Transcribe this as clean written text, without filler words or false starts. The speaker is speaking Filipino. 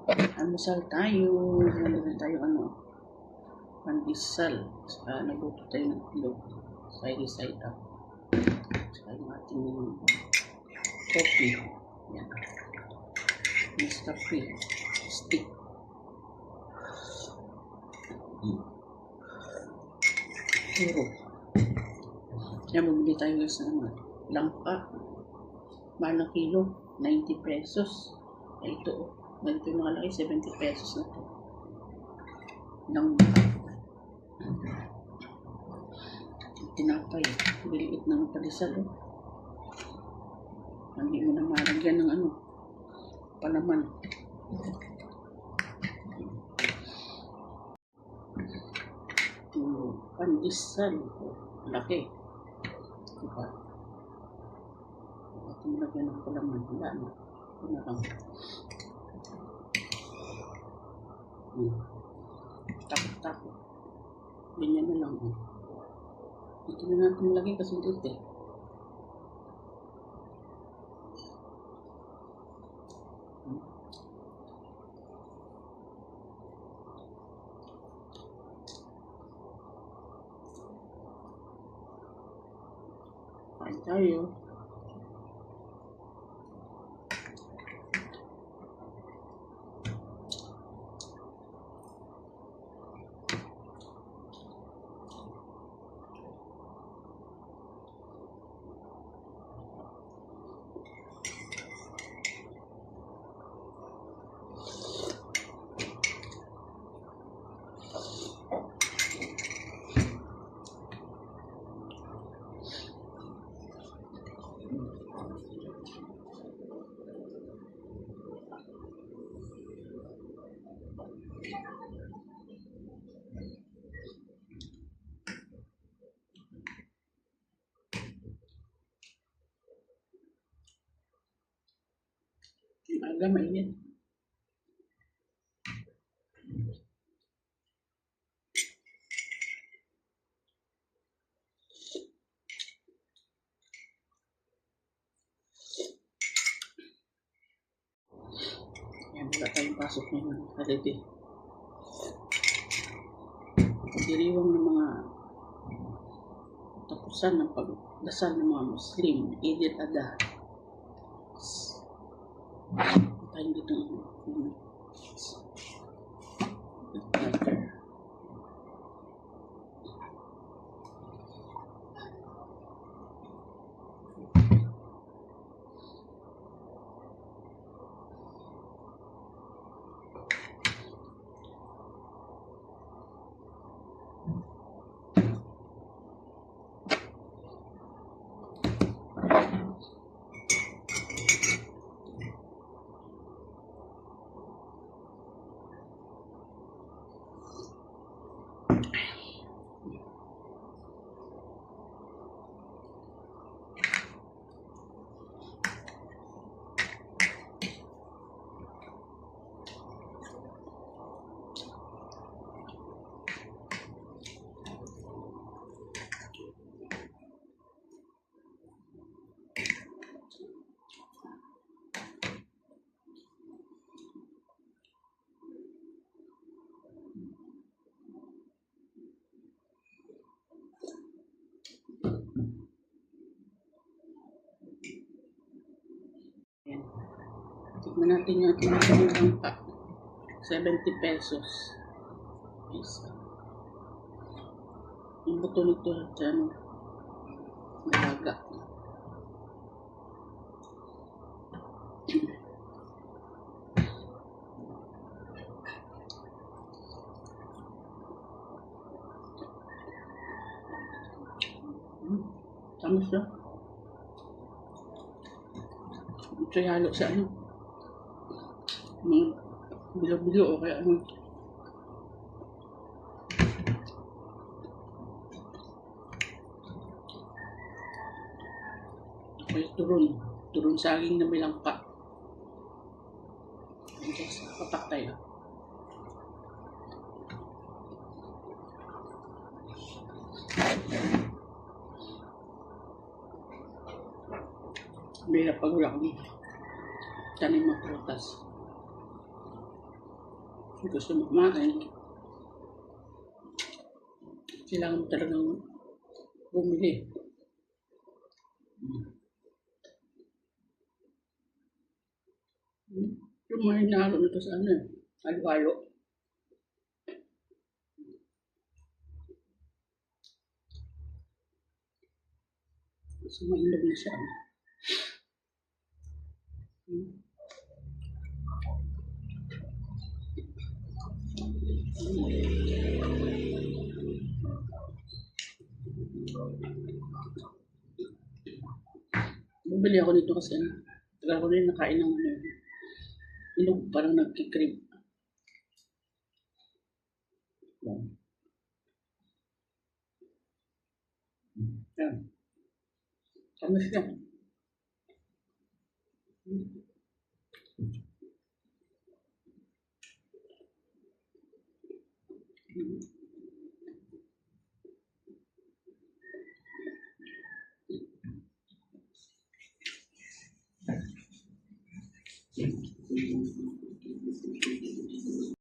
Almusal tayo. Meron tayo pandesal. Saka nagluto tayo ng itlog. Side up. Saka yung ating coffee. Yan. Nescafe. Stick. Puro. Yan, bumili tayo guys ng langka. Mahal na kilo. 90 pesos. Ay, ito. Ganito yung nakalaki. 70 pesos na ito. Langka. Tinapay. Biliit ng pandesal. Hindi mo na malagyan ng palaman. Pandesal. Laki. Diba? Ito mo lagyan ng palaman. Wala na. Ito na lang. Takot-takot. Ganyan na lang. Ito na natin lagay kasi dito eh. Kain tayo. Aga mainit. Yan, wala tayong pasok ngayon. Holiday. Diriwang ng mga tapusan ng pagdasal ng mga Muslim. Eid al-Adha. Tayo dito tignan natin yung ating langka. 70 pesos. Yes. Yung buto nito dyan, malaga. Tamis na. Ito yung halo sa bilo-bilo o kaya may turon saging na may langka. Okay, patak tayo. May napag wala kami tanim ng prutas. gusto mo kumain, kailangan mo talagang bumili. Yung mga hinalo nito sa ano, halo-halo. Kasi mainog na siya. Bumili ako nito kasi tagal ko rin nakain ng ano, inog parang nagkikrib. Yan. Tamis yan.